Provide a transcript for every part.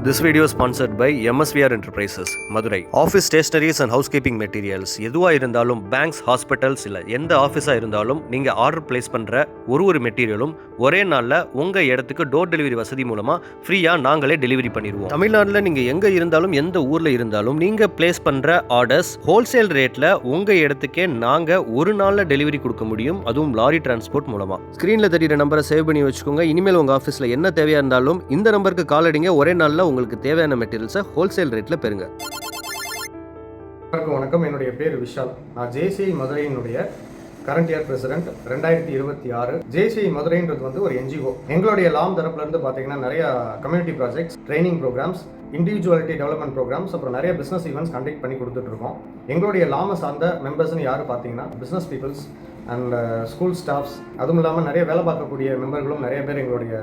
This video is sponsored by MSVR Enterprises, Madurai. Office stationeries and housekeeping materials எதுவா இருந்தாலும் banks, hospitals இல்ல எந்த ஆஃபீஸா இருந்தாலும் நீங்க ஆர்டர் பிளேஸ் பண்ற ஒரு மெட்டீரியலும் ஒரே நாள்ல உங்க இடத்துக்கு டோர் டெலிவரி வசதி மூலமா ஃப்ரீயா நாங்களே டெலிவரி பண்ணிடுவோம். தமிழ்நாட்டுல நீங்க எங்க இருந்தாலும் எந்த ஊர்ல இருந்தாலும் நீங்க பிளேஸ் பண்ற ஆர்டர்ஸ் ஹோல்சேல் ரேட்ல உங்க இடத்துக்கே நாங்க ஒரு நாள்ல டெலிவரி கொடுக்க முடியும், அதுவும் லாரி டிரான்ஸ்போர்ட் மூலமா. ஸ்கிரீன்ல தெரியுற நம்பரை சேவ் பண்ணி வச்சுக்கோங்க. இனிமேல் உங்க ஆஃபீஸ்ல என்ன தேவையா இருந்தாலும் இந்த நம்பருக்கு கால் அடிங்க. ஒரே நாள்ல உங்களுக்கு தேவையான மெட்டீரியல்ஸை ஹோல்சேல் ரேட்ல பெறுங்க. வணக்கம், என்னுடைய பேர் விஷால். நான் ஜேசிஐ மதுரையினுடைய கரண்ட் இயர் பிரசிடென்ட் 2026. ஜேசிஐ மதுரைன்றது ஒரு என்ஜிஓ. எங்களுடைய லாம் தரப்புல இருந்து பார்த்தீங்கன்னா நிறைய community projects, training programs, individuality development programs, அப்புறம் நிறைய பிஸ்னஸ் ஈவெண்ட்ஸ் கண்டக்ட் பண்ணி கொடுத்துட்டு இருக்கோம். எங்களுடைய லாமை சார்ந்த மெம்பர்ஸ்னு யார் பார்த்தீங்கன்னா business peoples and school staffs, அதுவும் இல்லாமல் நிறைய வேலை பார்க்கக்கூடிய மெம்பர்களும் நிறைய பேர் எங்களுடைய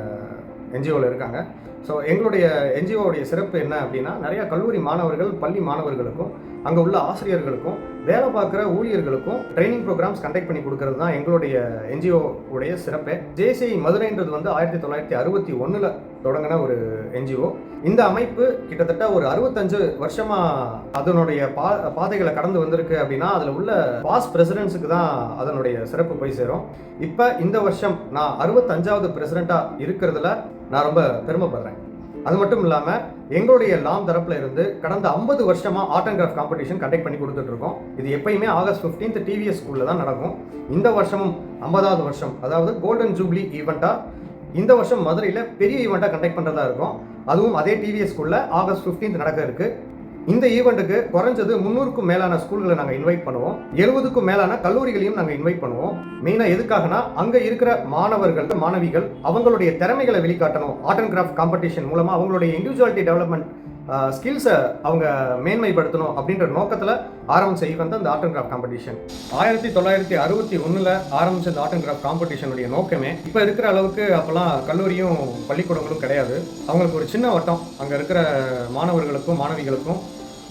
என்ஜிஓவில் இருக்காங்க. ஸோ எங்களுடைய என்ஜிஓவுடைய சிறப்பு என்ன அப்படின்னா, நிறையா கல்லூரி மாணவர்கள், பள்ளி மாணவர்களுக்கும் அங்கே உள்ள ஆசிரியர்களுக்கும் வேலை பார்க்குற ஊழியர்களுக்கும் ட்ரைனிங் ப்ரோக்ராம்ஸ் கண்டக்ட் பண்ணி கொடுக்கறது தான் எங்களுடைய என்ஜிஓவுடைய சிறப்பே. ஜேசிஐ மதுரைன்றது 1961 தொடங்கின ஒரு என்ஜிஓ. இந்த அமைப்பு கிட்டத்தட்ட ஒரு 65 வருஷமாக அதனுடைய பாதைகளை கடந்து வந்திருக்கு. அப்படின்னா அதில் உள்ள பாஸ் பிரசிடென்ட்ஸுக்கு தான் அதனுடைய சிறப்பு போய் சேரும். இப்போ இந்த வருஷம் நான் 65வது பிரசிடெண்ட்டாக இருக்கிறதுல நான் ரொம்ப பெருமைப்படுறேன். அது மட்டும் இல்லாமல் எங்களுடைய லாம் தரப்புல இருந்து கடந்த 50 வருஷமா art and craft competition conduct பண்ணி கொடுத்துட்டு இருக்கோம். இது எப்பயுமே ஆகஸ்ட் 15 டிவிஎஸ் ஸ்கூல்ல தான் நடக்கும். இந்த வருஷமும் 50வது வருஷம், அதாவது கோல்டன் ஜூப்ளி ஈவெண்ட்டா இந்த வருஷம் மதுரையில் பெரிய ஈவெண்ட்டாக கண்டக்ட் பண்ணுறதா இருக்கும். அதுவும் அதே டிவிஎஸ் ஸ்கூல்ல ஆகஸ்ட் 15 நடக்க இருக்கு. இந்த ஈவெண்ட்டுக்கு குறைஞ்சது 300க்கும் மேலான ஸ்கூல்களை நாங்கள் இன்வைட் பண்ணுவோம். 70க்கும் மேலான கல்லூரிகளையும் நாங்கள் இன்வைட் பண்ணுவோம். மெயினாக எதுக்காகனா, அங்கே இருக்கிற மாணவர்கள், மாணவிகள் அவங்களுடைய திறமைகளை வெளிக்காட்டணும். ஆர்ட் அண்ட் கிராஃப்ட் காம்படிஷன் மூலமாக அவங்களுடைய இண்டிவிஜுவாலிட்டி டெவலப்மெண்ட் ஸ்கில்ஸை அவங்க மேன்மைப்படுத்தணும் அப்படின்ற நோக்கத்தில் ஆரம்பிச்ச ஈவெண்ட் தான் இந்த ஆர்ட் அண்ட் கிராஃப்ட் காம்படிஷன். 1961 ஆரம்பிச்ச இந்த ஆர்ட் அண்ட் கிராஃப்ட் காம்படிஷனுடைய நோக்கமே இப்போ இருக்கிற அளவுக்கு அப்போல்லாம் கல்லூரியும் பள்ளிக்கூடங்களும் கிடையாது. அவங்களுக்கு ஒரு சின்ன வட்டம், அங்கே இருக்கிற மாணவர்களுக்கும் மாணவிகளுக்கும்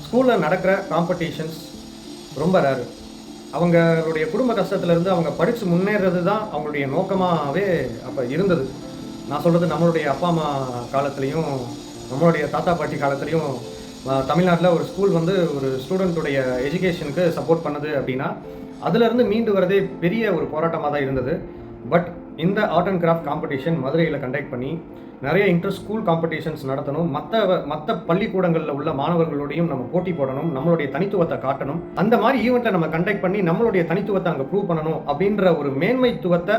ஸ்கூலில் நடக்கிற காம்படிஷன்ஸ் ரொம்ப ரேரு. அவங்களுடைய குடும்ப கஷ்டத்துலேருந்து அவங்க படித்து முன்னேறது தான் அவங்களுடைய நோக்கமாகவே அப்போ இருந்தது. நான் சொல்கிறது நம்மளுடைய அப்பா அம்மா காலத்துலேயும் நம்மளுடைய தாத்தா பாட்டி காலத்துலேயும் தமிழ்நாட்டில் ஒரு ஸ்கூல் ஒரு ஸ்டூடெண்ட்டுடைய எஜுகேஷனுக்கு சப்போர்ட் பண்ணுது அப்படின்னா அதிலிருந்து மீண்டு வரதே பெரிய ஒரு போராட்டமாக தான் இருந்தது. பட் இந்த ஆர்ட் அண்ட் கிராஃப்ட் காம்படிஷன் மதுரையில் கண்டக்ட் பண்ணி நிறைய இன்டர் ஸ்கூல் காம்படிஷன்ஸ் நடத்தணும். மற்ற பள்ளிக்கூடங்களில் உள்ள மாணவர்களோடையும் நம்ம போட்டி போடணும், நம்மளுடைய தனித்துவத்தை காட்டணும். அந்த மாதிரி ஈவெண்ட்டை நம்ம கண்டக்ட் பண்ணி நம்மளுடைய தனித்துவத்தை அங்கே ப்ரூவ் பண்ணணும் அப்படின்ற ஒரு மேன்மைத்துவத்தை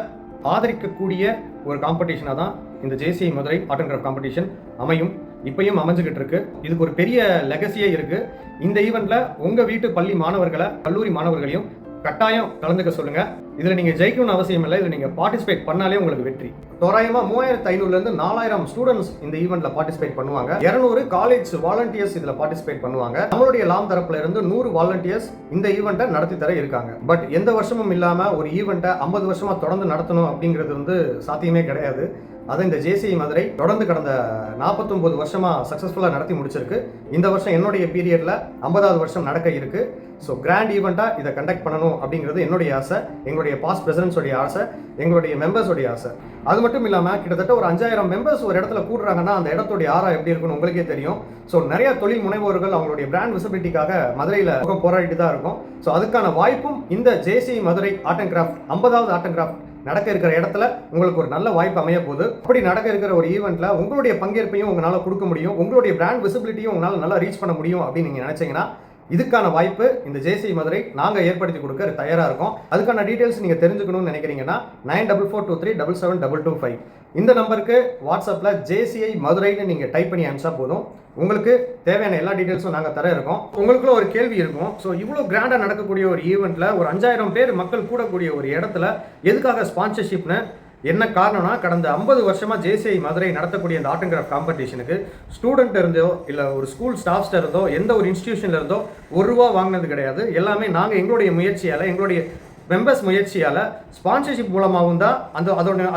ஆதரிக்கக்கூடிய ஒரு காம்படிஷனாக தான் இந்த JCI Madurai art and craft competition அமையும். இப்பயும் அமைஞ்சுக்கிட்டு இருக்கு. இதுக்கு ஒரு பெரிய லெகசியே இருக்கு. இந்த ஈவெண்ட்ல உங்க வீட்டு பள்ளி மாணவர்களை, கல்லூரி மாணவர்களையும் கட்டாயம் கலந்துக்க சொல்லுங்க. இதுல நீங்க ஜெயிக்கணும்னு அவசியம் இல்லை, இதுல நீங்க பார்ட்டிசிபேட் பண்ணாலே உங்களுக்கு வெற்றி. தோராயமா 3500 4000 ஸ்டூடெண்ட்ஸ் இந்த ஈவெண்ட்ல பார்ட்டிசிபேட் பண்ணுவாங்க. 200 காலேஜ் வாலண்டியர்ஸ் இதுல பார்ட்டிசிபேட் பண்ணுவாங்க. நம்மளுடைய லாம் தரப்புல இருந்து 100 வாலண்டியர்ஸ் இந்த ஈவெண்ட்டை நடத்தி தர இருக்காங்க. பட் எந்த வருஷமும் இல்லாம ஒரு ஈவெண்ட்டை 50 வருஷமா தொடர்ந்து நடத்தணும் அப்படிங்கிறது சாத்தியமே கிடையாது. அதை இந்த ஜேசிஐ மதுரை தொடர்ந்து கடந்த 49 வருஷமா சக்சஸ்ஃபுல்லாக நடத்தி முடிச்சிருக்கு. இந்த வருஷம் என்னுடைய பீரியட்ல 50வது வருஷம் நடக்க இருக்கு. ஸோ கிராண்ட் ஈவெண்ட்டாக இதை கண்டக்ட் பண்ணணும் அப்படிங்கிறது என்னுடைய ஆசை, எங்களுடைய பாஸ்ட் பிரசிடென்ட்ஸோடைய ஆசை, எங்களுடைய மெம்பர்ஸோடைய ஆசை. அது மட்டும் இல்லாமல் கிட்டத்தட்ட ஒரு 5000 மெம்பர்ஸ் ஒரு இடத்துல கூடுறாங்கன்னா அந்த இடத்துடைய ஆரா எப்படி இருக்குன்னு உங்களுக்கே தெரியும். ஸோ நிறைய தொழில் முனைவோர்கள் அவங்களுடைய பிராண்ட் விசிபிலிட்டிக்காக மதுரையில் போராடிட்டு தான் இருக்கும். ஸோ அதுக்கான வாய்ப்பும் இந்த JCI Madurai art and craft 50வது ஆர்ட் அண்ட் கிராஃப்ட் நடக்க இருக்கிற இடத்துல உங்களுக்கு ஒரு நல்ல வாய்ப்பு அமைய போகுது. அப்படி நடக்க இருக்கிற ஒரு ஈவெண்ட்ல உங்களுடைய பங்கேற்பையும் உங்களால் கொடுக்க முடியும், உங்களுடைய பிராண்ட் விசிபிலிட்டியும் உங்களால் நல்லா ரீச் பண்ண முடியும் அப்படின்னு நீங்க நினைச்சீங்கன்னா இதுக்கான வாய்ப்பு இந்த ஜேசிஐ மதுரை நாங்கள் ஏற்படுத்தி கொடுக்க தயாராக இருக்கோம். அதுக்கான டீட்டெயில்ஸ் நீங்கள் தெரிஞ்சுக்கணும்னு நினைக்கிறீங்கன்னா 9442327225 இந்த நம்பருக்கு வாட்ஸ்அப்பில் ஜேசிஐ மதுரைன்னு நீங்கள் டைப் பண்ணி அனுப்பிச்சா போதும். உங்களுக்கு தேவையான எல்லா டீட்டெயில்ஸும் நாங்கள் தர இருக்கோம். உங்களுக்குள்ள ஒரு கேள்வி இருக்கும், ஸோ இவ்வளோ கிராண்டாக நடக்கக்கூடிய ஒரு ஈவெண்ட்டில் ஒரு 5000 பேர் மக்கள் கூடக்கூடிய ஒரு இடத்துல எதுக்காக ஸ்பான்சர்ஷிப்னு என்ன காரணம்னா, கடந்த 50 வருஷமா ஜேசிஐ மதுரை நடத்தக்கூடிய இந்த ஆர்ட் அண்ட் கிராஃப்ட் காம்படிஷனுக்கு ஸ்டூடெண்ட் இருந்தோ இல்லை ஒரு ஸ்கூல் ஸ்டாஃப்ஸ்ட இருந்தோ எந்த ஒரு இன்ஸ்டிடியூஷன்ல இருந்தோ ₹1 வாங்கினது கிடையாது. எல்லாமே நாங்கள் எங்களுடைய முயற்சியால், எங்களுடைய மெம்பர்ஸ் முயற்சியால் ஸ்பான்சர்ஷிப் மூலமாகவும் தான்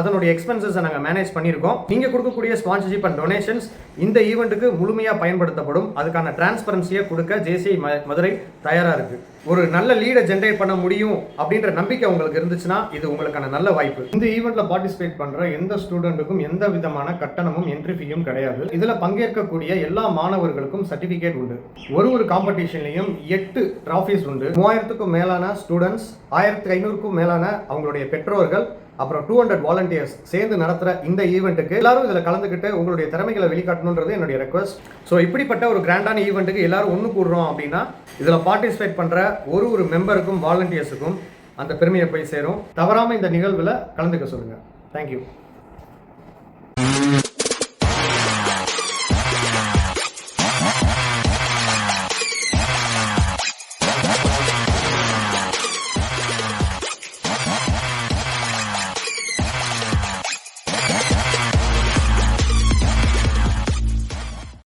அதனுடைய எக்ஸ்பென்சஸை நாங்கள் மேனேஜ் பண்ணியிருக்கோம். நீங்கள் கொடுக்கக்கூடிய ஸ்பான்சர்ஷிப் அண்ட் டொனேஷன்ஸ் இந்த ஈவெண்ட்டுக்கு முழுமையாக பயன்படுத்தப்படும். அதுக்கான டிரான்ஸ்பரன்சியை கொடுக்க ஜேசிஐ மதுரை தயாராக இருக்குது. ஒரு நல்ல லீடை ஜென்ரேட் பண்ண முடியும் அப்படின்ற நம்பிக்கை உங்களுக்கு இருந்துச்சுன்னா இது உங்களுக்கான நல்ல வாய்ப்பு. இந்த ஈவெண்ட்ல பார்ட்டிசிபேட் பண்ற எந்த ஸ்டூடெண்ட்டுக்கும் எந்த விதமான கட்டணமும் என்ட்ரி ஃபீயும் கிடையாது. இதுல பங்கேற்கக்கூடிய எல்லா மாணவர்களுக்கும் சர்டிபிகேட் உண்டு. ஒரு காம்படிஷன்லையும் 8 டிராஃபிஸ் உண்டு. 3000க்கும் மேலான ஸ்டூடெண்ட்ஸ், 1500க்கும் மேலான அவங்களுடைய பெற்றோர்கள், அப்புறம் 200 வாலண்டியர்ஸ் சேர்ந்து நடத்துகிற இந்த ஈவெண்ட்டுக்கு எல்லாரும் இதில் கலந்துக்கிட்டு உங்களுடைய திறமைகளை வெளிக்காட்டணுன்றது என்னுடைய ரெக்வஸ்ட். ஸோ இப்படிப்பட்ட ஒரு கிராண்டான ஈவெண்ட்டுக்கு எல்லாரும் ஒன்று கூடுறோம் அப்படின்னா இதில் பார்ட்டிசிபேட் பண்ணுற ஒரு மெம்பருக்கும் வாலண்டியர்ஸுக்கும் அந்த பெருமையை போய் சேரும். தவறாமல் இந்த நிகழ்வில் கலந்துக்க சொல்லுங்கள். தேங்க்யூ.